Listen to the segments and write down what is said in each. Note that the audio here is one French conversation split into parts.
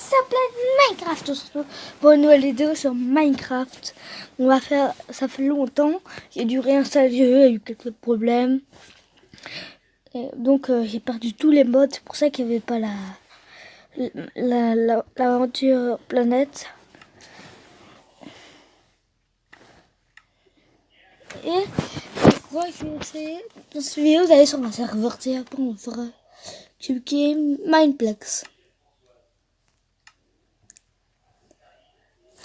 s'appelle Minecraft. On se retrouve pour une nouvelle vidéo sur Minecraft. On va faire, ça fait longtemps, j'ai dû réinstaller le jeu, il y a eu quelques problèmes. Et donc j'ai perdu tous les mods, c'est pour ça qu'il n'y avait pas l'aventure planète. Et je crois que je vais essayer dans cette vidéo d'aller sur un serveur, après on fera Cube Game Mineplex.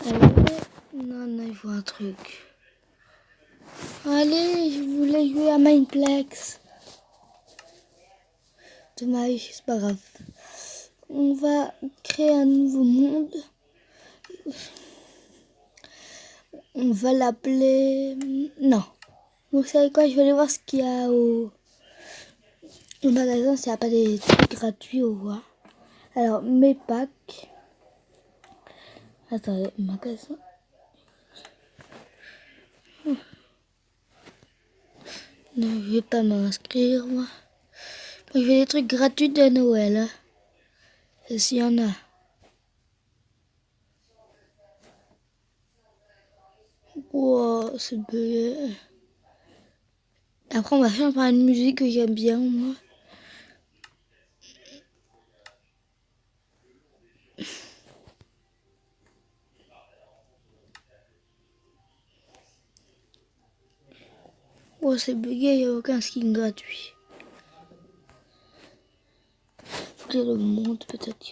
Allez, non, il faut un truc. Allez, je voulais jouer à Mineplex. Dommage, c'est pas grave. On va créer un nouveau monde. On va l'appeler... Non. Vous savez quoi, je vais aller voir ce qu'il y a au magasin, s'il n'y a pas des trucs gratuits au revoir. Alors, mes packs. Attendez, magasin. Non, je vais pas m'inscrire, moi. Je veux des trucs gratuits de Noël. Hein. Et s'il y en a. Wow, c'est beau. Après, on va faire par une musique que j'aime bien, moi. Oh, c'est bugué, il n'y a aucun skin gratuit. Faut que le monde, peut-être.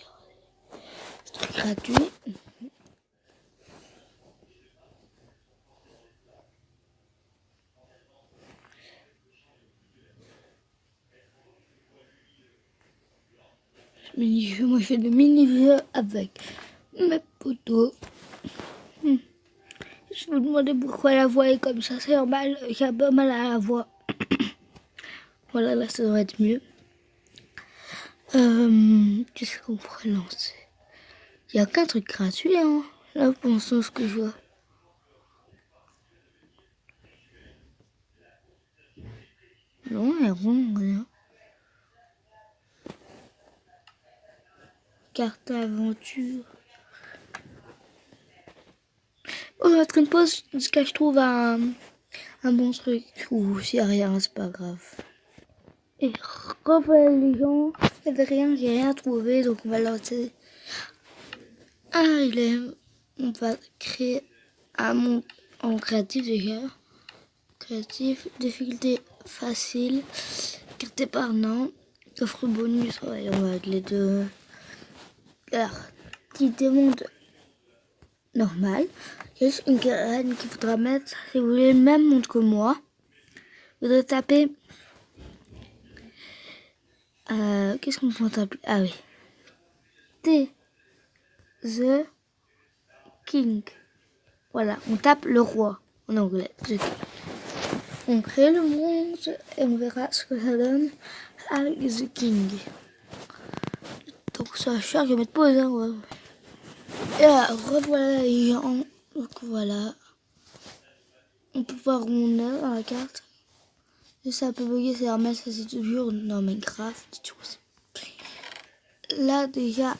C'est truc gratuit. Mini-jeu, moi je fais des mini-jeux avec mes potos. Je me demandais pourquoi la voix est comme ça, c'est normal, j'ai un peu mal à la voix. Voilà, là ça devrait être mieux. Qu'est-ce qu'on pourrait lancer? Il n'y a qu'un truc gratuit, hein, là pour l'instant, ce que je vois. Non, il n'y a vraiment rien. Carte aventure. On va mettre une pause jusqu'à ce que je trouve un bon truc. Ou s'il n'y a rien, c'est pas grave. Et revoilà les gens. Il n'y avait rien, j'ai rien trouvé, donc on va lancer on va créer un monde en créatif déjà. Créatif, difficulté facile, carte épargnant, coffre bonus, ouais, on va avec les deux. Alors, petit monde normal. Juste une graine qu'il faudra mettre. Si vous voulez le même monde que moi, vous devez taper. Qu'est-ce qu'on peut taper? Ah oui. The King. Voilà, on tape le roi en anglais. On crée le monde et on verra ce que ça donne avec The King. Donc ça va cher, je vais mettre pause. Hein, ouais. Et là, revoilà les gens. Donc voilà. On peut voir où on est dans la carte. Et ça peut bugger, c'est normal, ça c'est toujours dans Minecraft. Là déjà,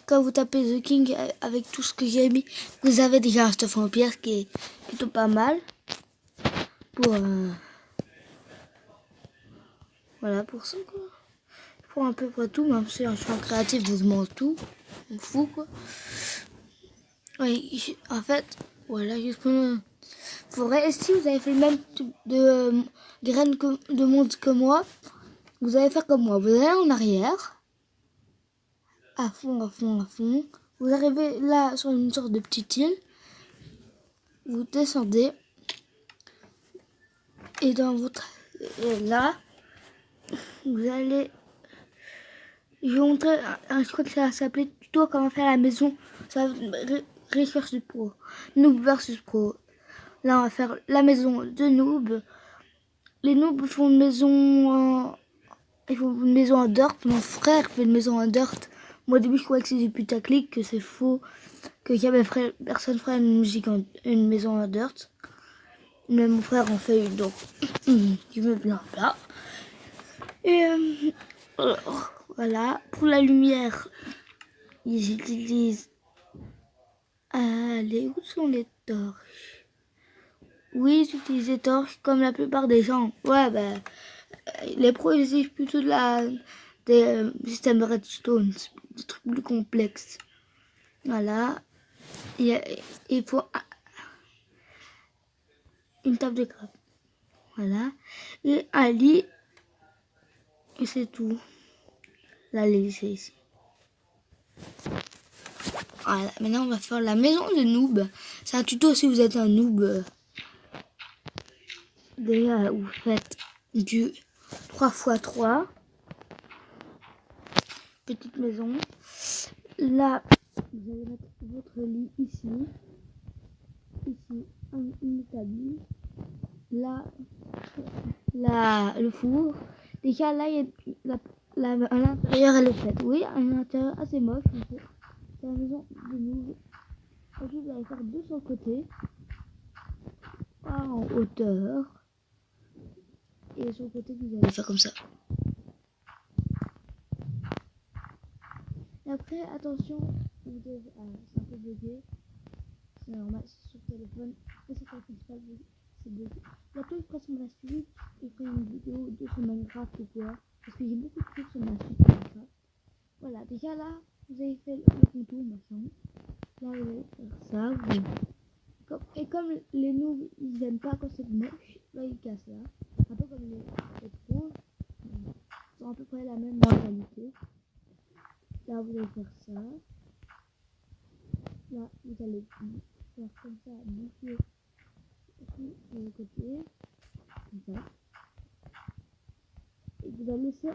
quand vous tapez The King avec tout ce que j'ai mis, vous avez déjà un stuff en pierre qui est plutôt pas mal. Voilà, pour ça quoi. Pour un peu près tout, même si je suis en créatif, je vous demande tout. On fout quoi. Oui, en fait, voilà, juste pour faudrait, si vous avez fait le même type de graines de monde que moi, vous allez faire comme moi. Vous allez en arrière, à fond. Vous arrivez là sur une sorte de petite île. Vous descendez. Et dans votre... là, vous allez... Je vais vous montrer, je crois que ça va s'appeler tuto comment faire la maison. Ça va Rich versus Pro. Noob versus Pro. Là, on va faire la maison de Noob. Les Noobs font une maison en... Ils font une maison en dirt. Mon frère fait une maison en dirt. Moi, au début, je croyais que c'était putaclic, que c'est faux. Que jamais personne ferait une maison en dirt. Mais mon frère en fait une, donc je me plains pas. Et alors, voilà, pour la lumière, ils utilisent... Allez, où sont les torches? Oui, ils utilisent les torches comme la plupart des gens. Ouais, ben, les pros ils utilisent plutôt des systèmes de redstone, des trucs plus complexes. Voilà. Il faut une table de craft. Voilà. Et un lit. Et c'est tout. La lit, c'est ici. Voilà. Maintenant, on va faire la maison de noob. C'est un tuto si vous êtes un noob. Déjà, vous faites du 3x3. Petite maison. Là, vous allez mettre votre lit ici. Ici, une établie. Là, le four. Déjà, là, il y a à l'intérieur, elle est faite. Oui, à l'intérieur, assez moche. C'est la maison de nous. Ensuite, vous allez faire deux sur le côté. En hauteur. Et sur le côté, vous allez faire comme ça. Et après, attention, vous devez, c'est un peu bugué. C'est normal, c'est sur le téléphone. Et c'est pas principal, c'est bugué. Bientôt, je ferai sur ma suite. Je ferai une vidéo de sur Minecraft ou quoi. Parce que j'ai beaucoup de trucs sur ma suite Minecraft. Voilà, déjà là, vous avez fait le contour, machin. Là, vous allez faire ça. Et comme les noobs, ils aiment pas quand c'est moche, là, ils cassent là. Un peu comme les pros. Ils ont à peu près la même mentalité. Là, vous allez faire ça. Là, vous allez faire comme ça, boucher ici sur le côté. Comme ça. Et vous allez laisser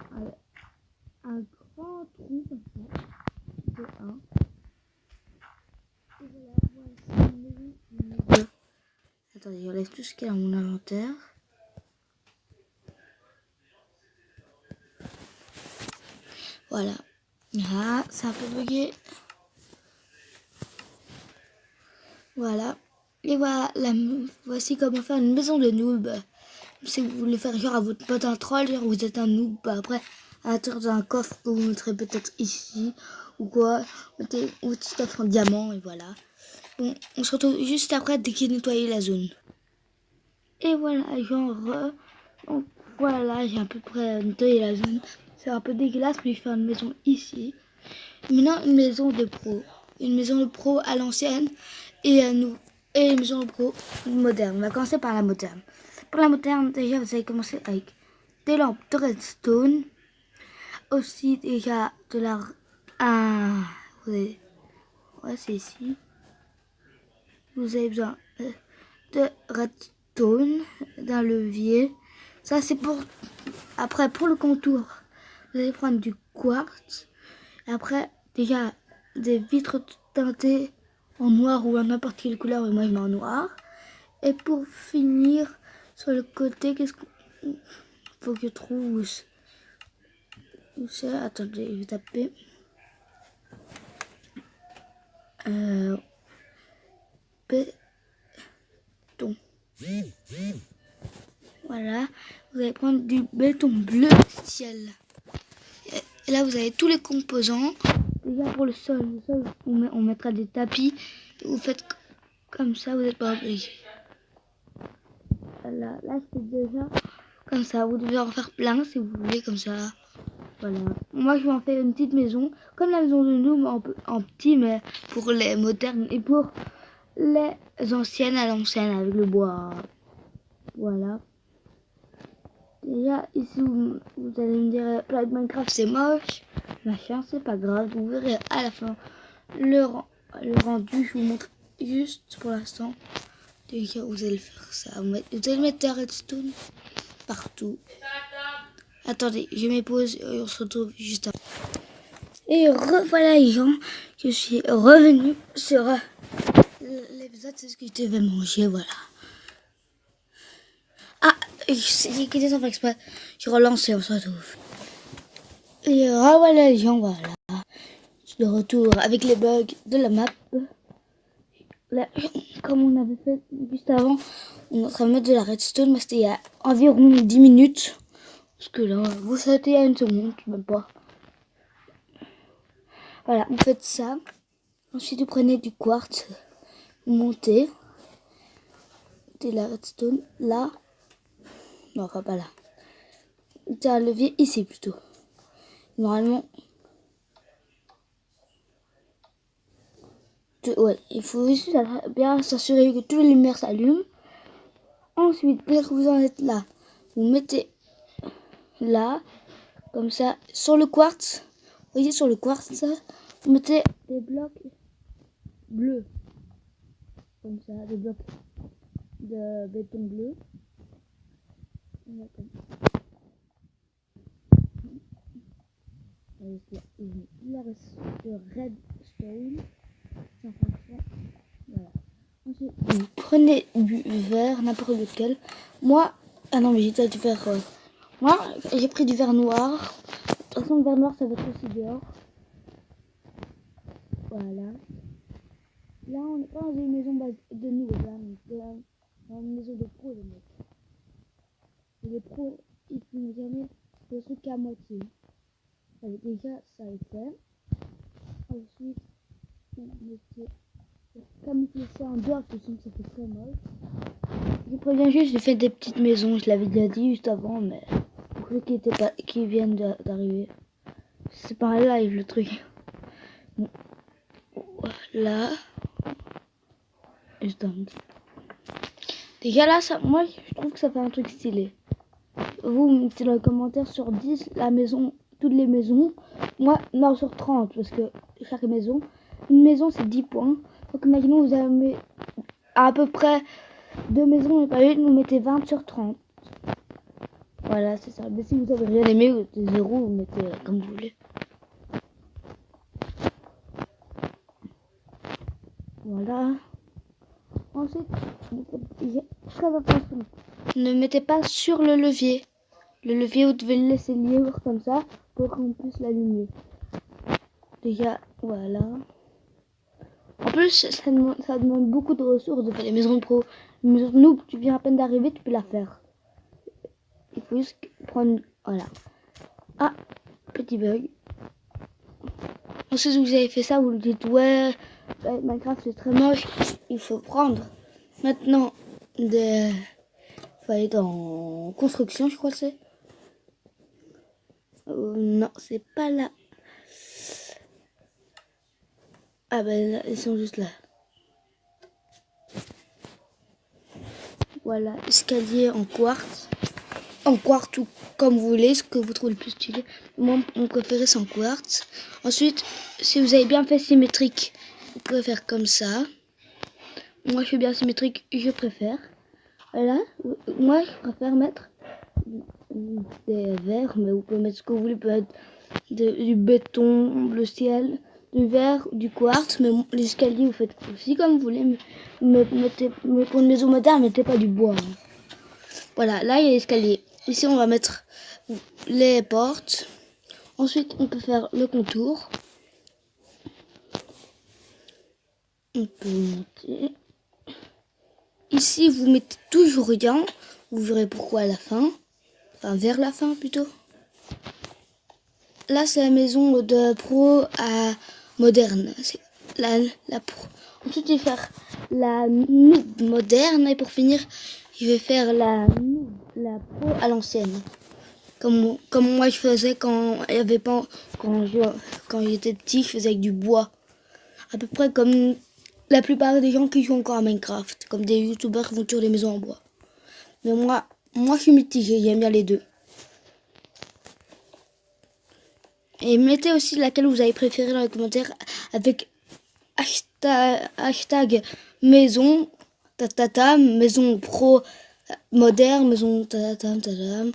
un grand trou comme ça. De 1. Et voilà, voici une maison de 2. Attendez, j'enlève tout ce qu'il y a dans mon inventaire. Voilà. Ah, c'est un peu bugué. Voilà. Et voilà, voici comment faire une maison de noob. Si vous voulez faire genre à votre pote un troll, genre vous êtes un noob, après à l'intérieur d'un coffre que vous mettrez peut-être ici ou quoi, mettez votre stuff en diamant et voilà. Bon, on se retrouve juste après dès qu'il a nettoyé la zone. Et voilà, genre, donc voilà, j'ai à peu près nettoyé la zone. C'est un peu dégueulasse, mais je vais faire une maison ici. Maintenant, une maison de pro. Une maison de pro à l'ancienne et une maison de pro moderne. On va commencer par la moderne. Pour la moderne, déjà, vous allez commencer avec des lampes de redstone. Aussi, déjà, de la... ouais, c'est ici. Vous avez besoin de redstone, d'un levier. Ça, c'est pour... Après, pour le contour, vous allez prendre du quartz. Après, déjà, des vitres teintées en noir ou en n'importe quelle couleur, mais moi je mets en noir. Et pour finir, sur le côté, qu'est-ce qu'il faut que je trouve où c'est? Attendez, je vais taper. Béton. Voilà, vous allez prendre du béton bleu ciel. Et là, vous avez tous les composants. Déjà pour le sol, on mettra des tapis. Vous faites comme ça, vous n'êtes pas obligé. Là, c'est déjà comme ça. Vous devez en faire plein si vous voulez, comme ça. Voilà. Moi, je vais en faire une petite maison, comme la maison de nous, en petit, mais pour les modernes et pour les anciennes à l'ancienne avec le bois. Voilà. Déjà, ici, vous allez me dire, Minecraft, c'est moche. Machin, c'est pas grave. Vous verrez à la fin le rendu. Je vous montre juste pour l'instant. Déjà, vous allez faire ça. Vous allez mettre des redstone partout. Attendez, je mets pause et on se retrouve juste après. Et revoilà les gens, je suis revenue sur l'épisode, c'est ce que je devais manger, voilà. Ah, j'ai quitté sans faire exprès, j'ai relancé, on se retrouve. Et revoilà les gens, voilà. De retour avec les bugs de la map. Là, comme on avait fait juste avant, on est en train de mettre de la redstone, mais c'était il y a environ 10 minutes. Parce que là, vous sautez à une seconde, même pas. Voilà, vous faites ça. Ensuite, vous prenez du quartz, vous montez. T'es la redstone là. Non, enfin pas là. T'as un levier ici plutôt. Normalement. Ouais, il faut juste bien s'assurer que toutes les lumières s'allument. Ensuite, dès que vous en êtes là, vous mettez là, comme ça, sur le quartz. Vous voyez, sur le quartz, vous mettez des blocs bleus. Comme ça, des blocs de béton bleu. La redstone. Voilà. Ensuite, vous prenez du verre, n'importe lequel. Moi, ah non, mais j'ai déjà du verre. Moi, j'ai pris du verre noir. De toute façon, le verre noir, ça va être aussi dehors. Voilà. Là, on n'est pas dans une maison de nous, là. Dans une maison de pro, les mecs. Et les pros, ils font jamais le truc à moitié. Déjà, ça est fait. Ensuite, vous mettez camoufler ça en dehors, parce que ça fait très moche. Je préviens juste, j'ai fait des petites maisons, je l'avais déjà dit juste avant, mais pour ceux qui viennent d'arriver, c'est pas un live le truc. Bon. Là, je donne. Déjà là, ça, moi je trouve que ça fait un truc stylé. Vous mettez dans les commentaires sur 10 la maison, toutes les maisons. Moi, non, sur 30, parce que chaque maison, une maison c'est 10 points. Donc imaginons vous avez à peu près 2 maisons et pas une, vous mettez 20 sur 30. Voilà, c'est ça. Mais si vous avez rien aimé, vous mettez 0, vous mettez comme vous voulez. Voilà. Ensuite, très attention. Ne mettez pas sur le levier. Le levier, vous devez le laisser libre comme ça pour qu'on puisse l'allumer. Déjà, voilà. En plus, ça demande beaucoup de ressources de faire les maisons pro. Une maison de noob, tu viens à peine d'arriver, tu peux la faire. Il faut juste prendre... Voilà. Ah, petit bug. Ensuite, vous avez fait ça, vous le dites, ouais, Minecraft c'est très moche. Il faut prendre maintenant des... Il faut aller dans construction, je crois que c'est. Non, c'est pas là. Ah ben là, ils sont juste là. Voilà, escalier en quartz. En quartz ou comme vous voulez, ce que vous trouvez le plus stylé. Moi, mon préféré c'est en quartz. Ensuite, si vous avez bien fait symétrique, vous pouvez faire comme ça. Moi, je suis bien symétrique, je préfère. Voilà, moi, je préfère mettre des verres, mais vous pouvez mettre ce que vous voulez. Vous pouvez mettre du béton, le ciel, du verre, du quartz, mais les escaliers, vous faites aussi comme vous voulez. Mais pour une maison moderne, mettez pas du bois. Voilà, là, il y a l'escalier. Ici, on va mettre les portes. Ensuite, on peut faire le contour. On peut monter. Ici, vous mettez toujours rien. Vous verrez pourquoi à la fin. Enfin, vers la fin, plutôt. Là, c'est la maison de pro à moderne. C'est la pro. Ensuite, je vais faire la noob moderne. Et pour finir, je vais faire la pro à l'ancienne. Comme moi, je faisais quand il y avait pas, quand j'étais petit, je faisais avec du bois. À peu près comme la plupart des gens qui jouent encore à Minecraft. Comme des youtubeurs qui font toujours des maisons en bois. Mais moi, je suis mitigée. J'aime bien les deux. Et mettez aussi laquelle vous avez préféré dans les commentaires avec hashtag maison maison pro moderne, maison Enfin,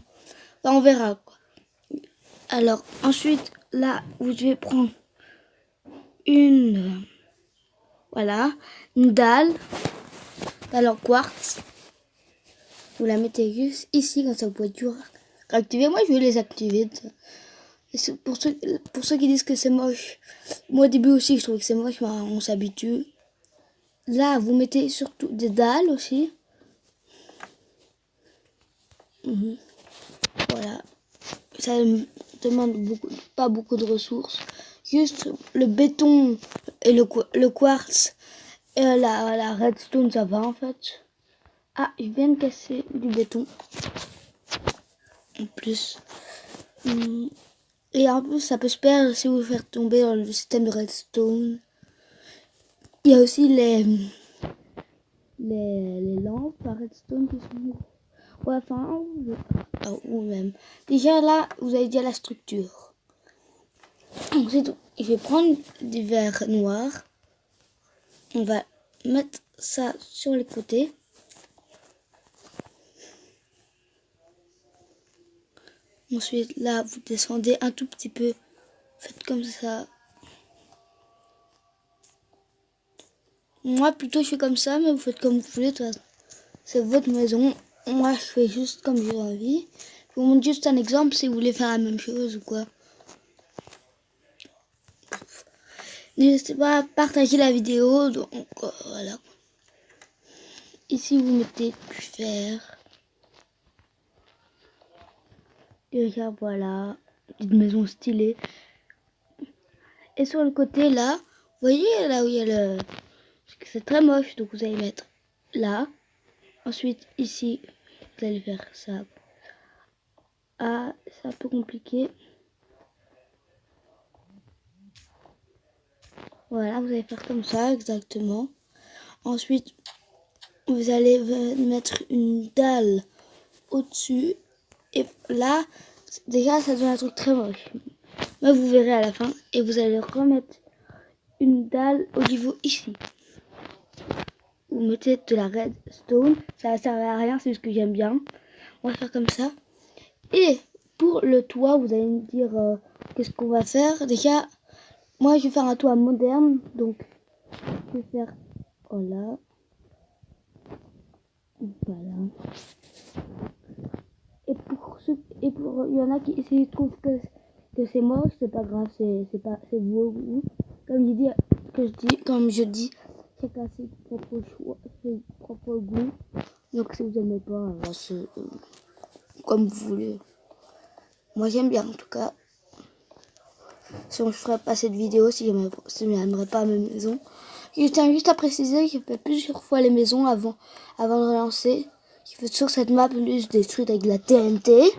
on verra quoi. Alors ensuite là vous devez prendre une dalle en quartz. Vous la mettez juste ici, comme ça vous pouvez toujours réactiver. Moi je vais les activer. Pour ceux qui disent que c'est moche, moi au début aussi je trouvais que c'est moche, mais on s'habitue. Là vous mettez surtout des dalles aussi. Voilà, ça demande pas beaucoup de ressources. Juste le béton et le quartz et la redstone, ça va en fait. Ah, je viens de casser du béton. En plus. Et en plus, ça peut se perdre si vous faire tomber dans le système de redstone. Il y a aussi les lampes à redstone qui sont... Ouais, enfin, ou même. Déjà là, vous avez déjà la structure. Ensuite, je vais prendre du verre noir. On va mettre ça sur les côtés. Ensuite, là, vous descendez un tout petit peu. Faites comme ça. Moi, plutôt, je fais comme ça, mais vous faites comme vous voulez. C'est votre maison. Moi, je fais juste comme j'ai envie. Je vous montre juste un exemple si vous voulez faire la même chose ou quoi. N'hésitez pas à partager la vidéo. Donc, voilà. Ici, vous mettez du fer. Déjà, voilà. Une maison stylée. Et sur le côté, là, vous voyez là où il y a le... C'est très moche, donc vous allez mettre là. Ensuite, ici, vous allez faire ça. Ah, c'est un peu compliqué. Voilà, vous allez faire comme ça, exactement. Ensuite, vous allez mettre une dalle au-dessus. Et là, déjà, ça donne un truc très moche. Mais vous verrez à la fin. Et vous allez remettre une dalle au niveau ici. Vous mettez de la redstone. Ça ne sert à rien, c'est ce que j'aime bien. On va faire comme ça. Et pour le toit, vous allez me dire qu'est-ce qu'on va faire. Déjà, moi, je vais faire un toit moderne. Donc, je vais faire... Voilà. Voilà. Et pour il y en a qui trouvent que c'est moche, c'est pas grave, c'est beau. Comme je dis, chacun ses propres choix, ses propres goûts. Donc si vous aimez pas, c'est comme vous voulez. Moi j'aime bien en tout cas. Sinon je ferais pas cette vidéo si je n'aimerais pas ma maison. Je tiens juste à préciser que j'ai fait plusieurs fois les maisons avant de relancer. J'ai fait sur cette map juste détruite avec de la TNT.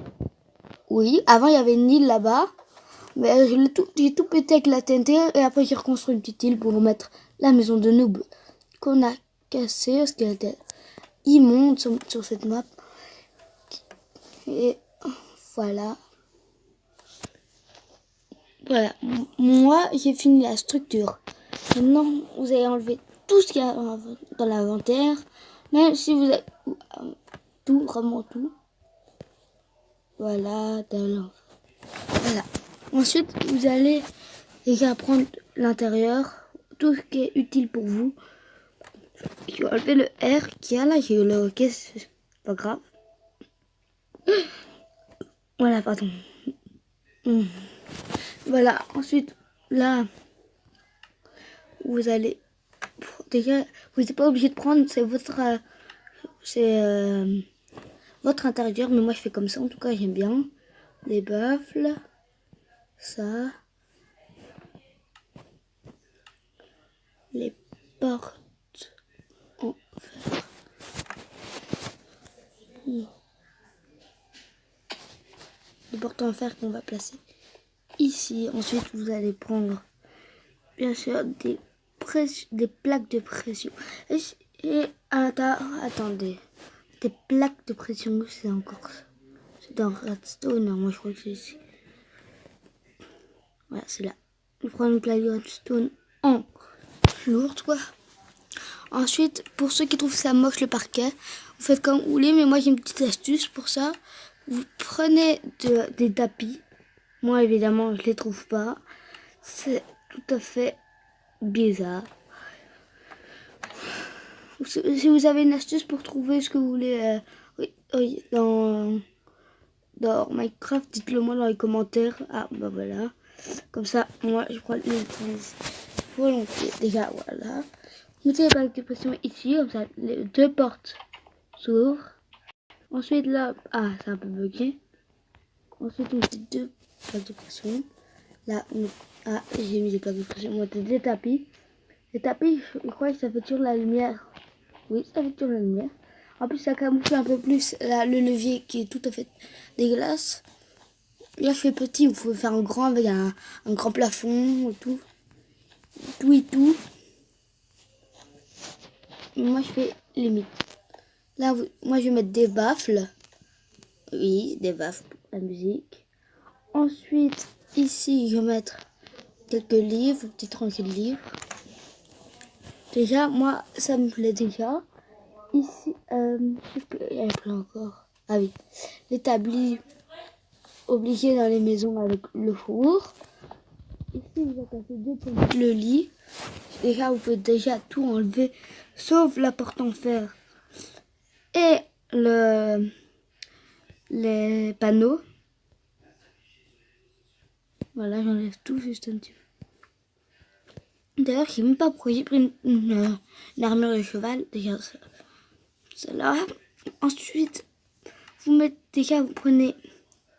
Oui, avant il y avait une île là-bas. Mais j'ai tout pété avec la TNT et après j'ai reconstruit une petite île pour mettre la maison de noob qu'on a cassée parce qu'elle était immonde sur cette map. Et voilà. Voilà. Moi, j'ai fini la structure. Maintenant, vous allez enlever tout ce qu'il y a dans l'inventaire. Même si vous avez tout, vraiment tout. Voilà. Voilà. Ensuite, vous allez déjà prendre l'intérieur, tout ce qui est utile pour vous. Je vais enlever le R qui a là, j'ai eu le OK, c'est pas grave. Voilà, pardon. Voilà, ensuite, là, vous allez... Déjà, vous n'êtes pas obligé de prendre, c'est votre intérieur, mais moi je fais comme ça, en tout cas j'aime bien. Les baffles, ça. Les portes en fer. Les portes en fer qu'on va placer ici. Ensuite, vous allez prendre, bien sûr, des plaques de pression. Et attendez, des plaques de pression, c'est encore... C'est dans Redstone, moi je crois que c'est ici. Voilà, c'est là. Je prends une plaque de Redstone en lourde, quoi. Ensuite, pour ceux qui trouvent ça moche le parquet, vous faites comme vous voulez, mais moi j'ai une petite astuce pour ça. Vous prenez des tapis. Moi évidemment je les trouve pas. C'est tout à fait bizarre. Si vous avez une astuce pour trouver ce que vous voulez oui, dans Minecraft, dites-le moi dans les commentaires. Ah bah voilà. Comme ça, moi je prends les volontiers. Déjà voilà. Mettez les plaques de pression ici, comme ça les deux portes s'ouvrent. Ensuite là, c'est un peu bugué. Ensuite on met deux plaques de pression. Là, ah, j'ai mis des plaques de moi des tapis. Les tapis, je crois que ça fait toujours la lumière. Oui, ça fait toujours la lumière. En plus, ça camoufle un peu plus le levier qui est tout à fait dégueulasse. Là, je fais petit, vous pouvez faire un grand avec un grand plafond et tout. Tout et tout. Moi, je fais limite. Là, moi, je vais mettre des baffles. Oui, des baffles pour la musique. Ensuite, ici, je vais mettre quelques livres, petites rangées de livres. Déjà, moi, ça me plaît déjà. Ici, il y a plein encore. Ah oui, l'établi obligé dans les maisons avec le four. Ici, vous attachez deux pour le lit. Déjà, vous pouvez déjà tout enlever, sauf la porte en fer et les panneaux. Voilà, j'enlève tout juste un petit peu. D'ailleurs, je sais même pas pourquoi j'ai pris une armure de cheval. Déjà, celle-là. Ensuite, vous prenez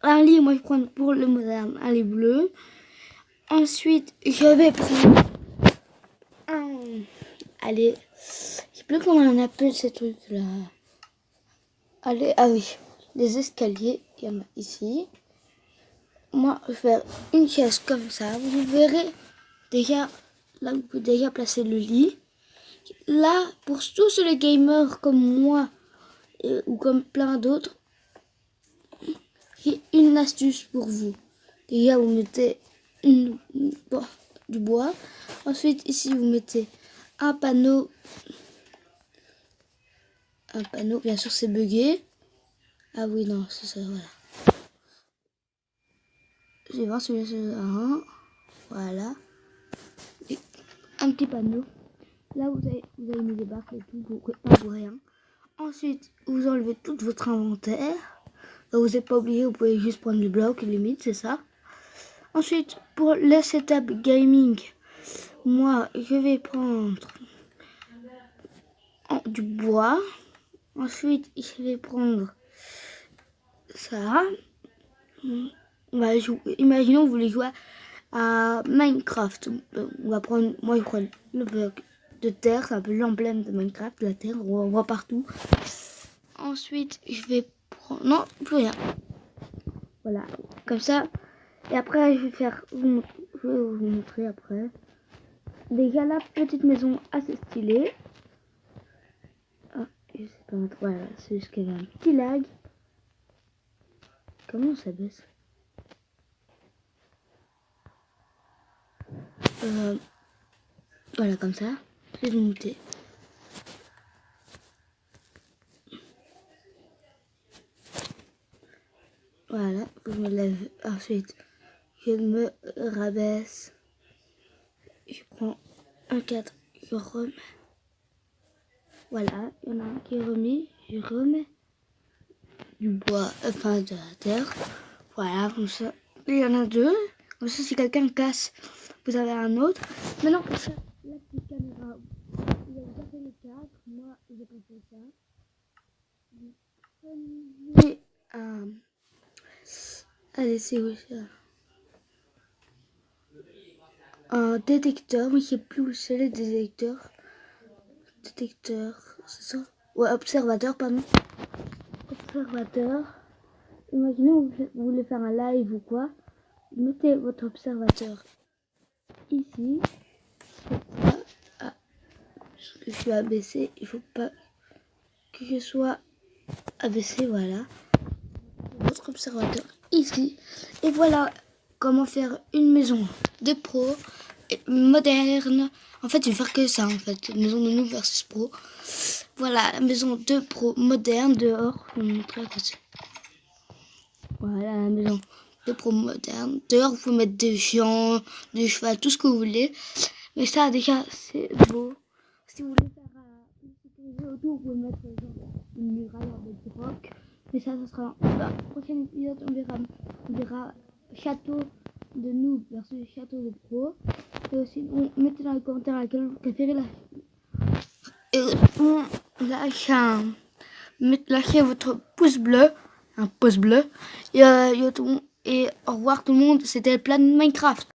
un lit. Moi, je prends pour le moderne un lit bleu. Ensuite, je vais prendre allez, je sais plus comment on appelle ces trucs-là. Allez, ah oui, les escaliers, il y en a ici. Moi, je vais faire une chaise comme ça. Vous verrez déjà, là, vous pouvez déjà placer le lit. Là, pour tous les gamers comme moi, ou comme plein d'autres, j'ai une astuce pour vous. Déjà, vous mettez du bois. Ensuite, ici, vous mettez un panneau. Un panneau, bien sûr, c'est bugué. Ah oui, non, c'est ça, voilà. Je vais voir celui-là, celui-là. Voilà. Et un petit panneau. Là, vous avez mis des barres et tout, pas pour rien. Ensuite, vous enlevez tout votre inventaire. Là, vous n'êtes pas obligé, vous pouvez juste prendre du bloc, limite, c'est ça. Ensuite, pour le setup gaming, moi, je vais prendre du bois. Ensuite, je vais prendre ça. Imaginons que vous voulez jouer à Minecraft. On va prendre, moi je prends le bloc de terre, c'est un peu l'emblème de Minecraft, la terre, on voit partout. Ensuite, je vais prendre, non, plus rien. Voilà, comme ça. Et après, je vais vous montrer après. Déjà la petite maison assez stylée. Ah, je sais pas, voilà, c'est juste qu'elle a un petit lag. Comment ça baisse? Voilà, comme ça. Je vais monter. Voilà, je me lève. Ensuite, je me rabaisse. Je prends un cadre, je remets. Voilà, il y en a un qui est remis. Je remets du bois, enfin de la terre. Voilà, comme ça. Il y en a deux. Comme ça, si quelqu'un casse, vous avez un autre. Maintenant, pour ça, la petite caméra. Vous avez déjà fait le cadre. Moi, j'ai pas fait ça. Vous prenez allez, c'est où ça? Un détecteur, mais je sais plus où c'est les détecteurs. Détecteur, c'est ça? Ouais, observateur, pardon. Observateur. Imaginez vous voulez faire un live ou quoi. Mettez votre observateur ici. Ah, je suis abaissé. Il faut pas que je sois abaissé. Voilà. Votre observateur ici. Et voilà comment faire une maison de pro moderne. En fait, je vais faire que ça. En fait, maison de nous versus pro. Voilà, la maison de pro moderne dehors. Je vais vous montrer à côté. Voilà, la maison de pro moderne. Dehors, vous pouvez mettre des chiens, des chevaux, tout ce que vous voulez. Mais ça, déjà, c'est beau. Si vous voulez faire une sécurité autour, vous pouvez mettre une muraille avec du roc. Mais ça sera dans le prochain épisode. On verra château de noob versus château de pro. Et aussi, mettez dans les commentaires laquelle vous préférez la. Et lâchez votre pouce bleu, un pouce bleu. Et au revoir tout le monde, c'était le plan de Minecraft.